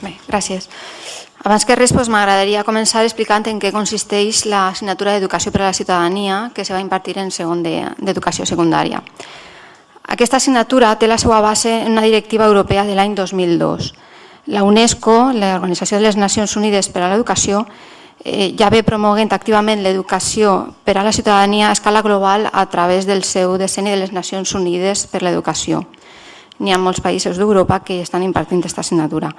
Bé, gràcies. Abans que res, m'agradaria començar explicant en què consisteix l'assignatura d'Educació per a la Ciutadania que se va impartir en segon d'Educació Secundària. Aquesta assignatura té la seva base en una directiva europea de l'any 2002. La UNESCO, l'Organització de les Nacions Unides per a l'Educació, ja ve promoguent activament l'educació per a la ciutadania a escala global a través del seu decenni de les Nacions Unides per a l'Educació. N'hi ha molts països d'Europa que estan impartint aquesta assignatura.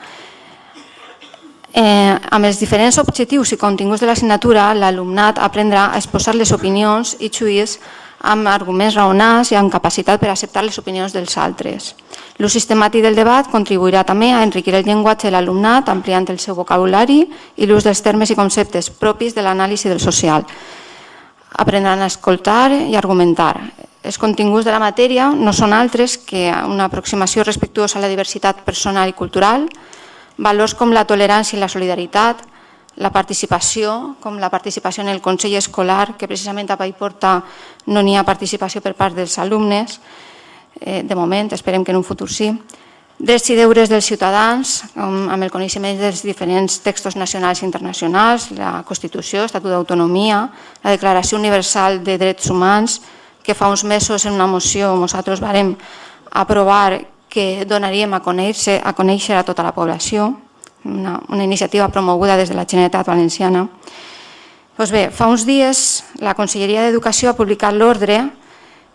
Amb els diferents objectius i continguts de l'assignatura, l'alumnat aprendrà a exposar les opinions i xuïs amb arguments raonats i amb capacitat per acceptar les opinions dels altres. L'ús sistemàtic del debat contribuirà també a enriquir el llenguatge de l'alumnat, ampliant el seu vocabulari i l'ús dels termes i conceptes propis de l'anàlisi del social. Aprendran a escoltar i argumentar. Els continguts de la matèria no són altres que una aproximació respectuosa a la diversitat personal i cultural, valors com la tolerància i la solidaritat, la participació, com la participació en el Consell Escolar, que precisament a Paiporta no n'hi ha participació per part dels alumnes, de moment, esperem que en un futur sí. Drets i deures dels ciutadans, amb el coneixement dels diferents textos nacionals i internacionals, la Constitució, l'Estatut d'Autonomia, la Declaració Universal de Drets Humans, que fa uns mesos en una moció nosaltres vàrem aprovar que donaríem a conèixer a tota la població, una iniciativa promoguda des de la Generalitat Valenciana. Doncs bé, fa uns dies la Conselleria d'Educació ha publicat l'ordre.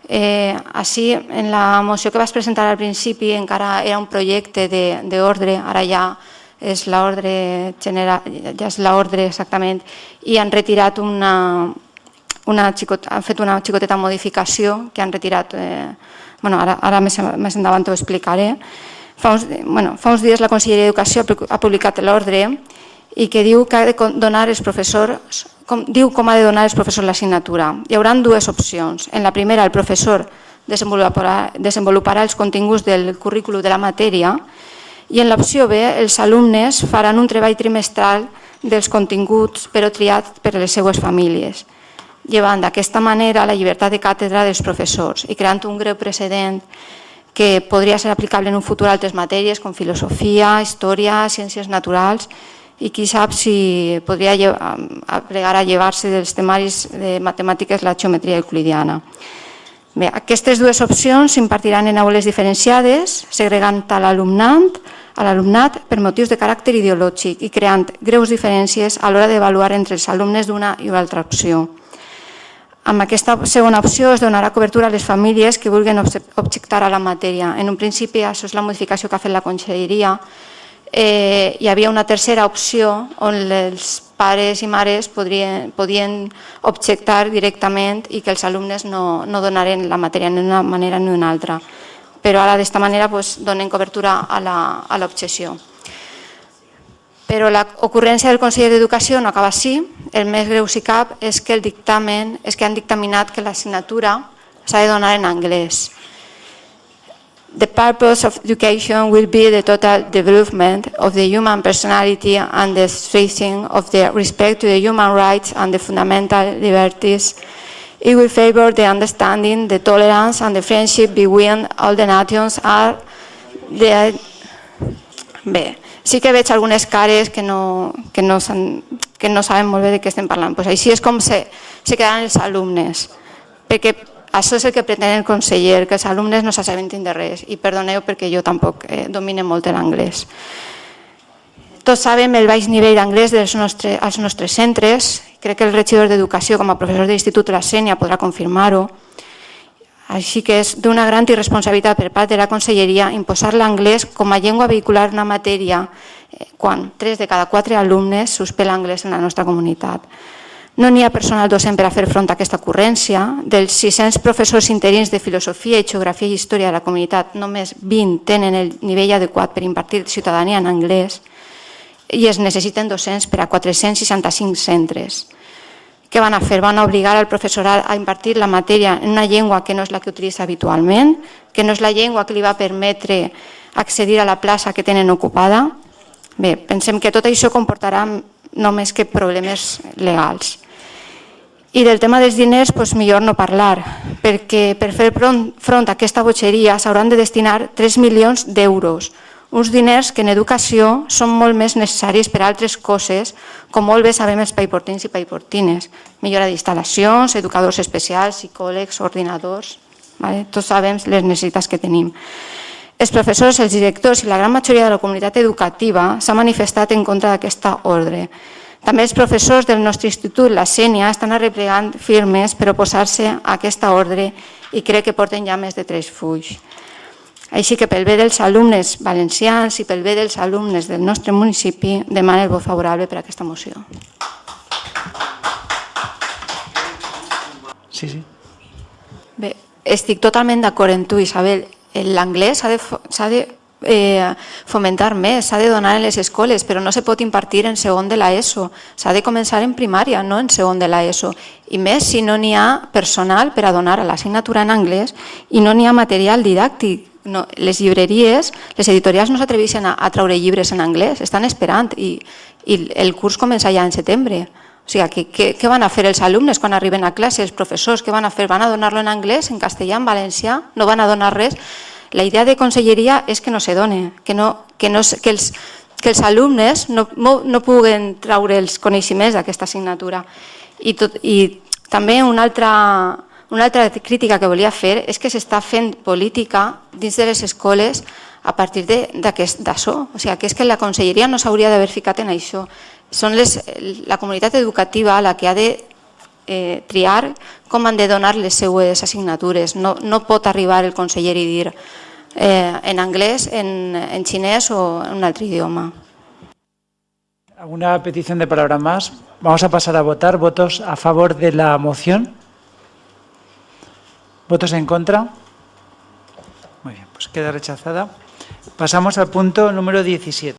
Així, en la moció que vas presentar al principi encara era un projecte d'ordre, ara ja és l'ordre general, ja és l'ordre exactament, i han retirat han fet una xicoteta modificació que han retirat, ara més endavant t'ho explicaré. Fa uns dies la Conselleria d'Educació ha publicat l'ordre i que diu que ha de donar els professors, diu com ha de donar els professors l'assignatura. Hi haurà dues opcions. En la primera, el professor desenvoluparà els continguts del currículum de la matèria i en l'opció B, els alumnes faran un treball trimestral dels continguts però triat per les seues famílies, llevant d'aquesta manera la llibertat de càtedra dels professors i creant un greu precedent que podria ser aplicable en un futur a altres matèries com filosofia, història, ciències naturals i qui sap si podria pregar a llevar-se dels temaris de matemàtiques la geometria euclidiana. Bé, aquestes dues opcions s'impartiran en aules diferenciades, segregant a l'alumnat per motius de caràcter ideològic i creant greus diferències a l'hora d'avaluar entre els alumnes d'una i una altra opció. Amb aquesta segona opció es donarà cobertura a les famílies que vulguin objectar a la matèria. En un principi, això és la modificació que ha fet la Conselleria, hi havia una tercera opció on els pares i mares podien objectar directament i que els alumnes no donaren la matèria d'una manera ni d'una altra. Però ara d'aquesta manera donen cobertura a l'objecció. Però l'ocurrència del Consell d'Educació no acaba així. El més greu, si cap, és que han dictaminat que l'assignatura s'ha de donar en anglès. The purpose of education will be the total development of the human personality and the strengthening of the respect to the human rights and the fundamental liberties. It will favor the understanding, the tolerance and the friendship between all the nations. Bé, sí que veig algunes cares que no saben molt bé de què estem parlant. Així és com se quedaran els alumnes, perquè això és el que pretén el conseller, que els alumnes no s'assabentin de res. I perdoneu perquè jo tampoc domine molt l'anglès. Tots sabem el baix nivell d'anglès als nostres centres. Crec que el regidor d'Educació, com a professor de l'Institut de la Sénia, podrà confirmar-ho. Així que és d'una gran irresponsabilitat per part de la Conselleria imposar l'anglès com a llengua vehicular en una matèria quan 3 de cada 4 alumnes suspèn l'anglès en la nostra comunitat. No n'hi ha personal docent per a fer front a aquesta ocurrència. Dels 600 professors interins de filosofia, geografia i història de la comunitat, només 20 tenen el nivell adequat per impartir ciutadania en anglès i es necessiten docents per a 465 centres. Què van a fer? Van a obligar al professorat a impartir la matèria en una llengua que no és la que utilitza habitualment, que no és la llengua que li va permetre accedir a la plaça que tenen ocupada. Bé, pensem que tot això comportarà només que problemes legals. I del tema dels diners, millor no parlar, perquè per fer front a aquesta botxeria s'hauran de destinar 3 milions d'euros, uns diners que en educació són molt més necessaris per a altres coses, com molt bé sabem els paiportins i paiportines. Millora d'instal·lacions, educadors especials, psicòlegs, ordinadors, tots sabem les necessitats que tenim. Els professors, els directors i la gran majoria de la comunitat educativa s'ha manifestat en contra d'aquesta ordre. També els professors del nostre institut, la Sénia, estan arreplegant firmes per oposar-se a aquesta ordre i crec que porten ja més de 3 fulls. Així que pel bé dels alumnes valencians i pel bé dels alumnes del nostre municipi demano el vot favorable per a aquesta moció. Sí. Bé, estic totalment d'acord amb tu, Isabel. L'anglès s'ha de fomentar més, s'ha de donar en les escoles, però no se pot impartir en segon de l'ESO. S'ha de començar en primària, no en segon de l'ESO. I més si no n'hi ha personal per a donar a l'assignatura en anglès i no n'hi ha material didàctic. Les llibreries, les editorials no s'atreveixen a treure llibres en anglès, estan esperant i el curs comença ja en setembre. O sigui, què van a fer els alumnes quan arriben a classe, els professors, què van a fer? Van a donar-lo en anglès, en castellà, en valencià? No van a donar res? La idea de conselleria és que no se doni, que els alumnes no puguen treure els coneixements d'aquesta assignatura. I també una altra crítica que volia fer és que s'està fent política dins de les escoles a partir d'això. O sigui, que és que la conselleria no s'hauria d'haver ficat en això. Són la comunitat educativa la que ha de triar com han de donar les seues assignatures. No pot arribar el conseller i dir en anglès, en xinès o en un altre idioma. ¿Alguna petición de palabra más? Vamos a pasar a votar. ¿Votos a favor de la moción? ¿Votos en contra? Muy bien, pues queda rechazada. Pasamos al punto número 17.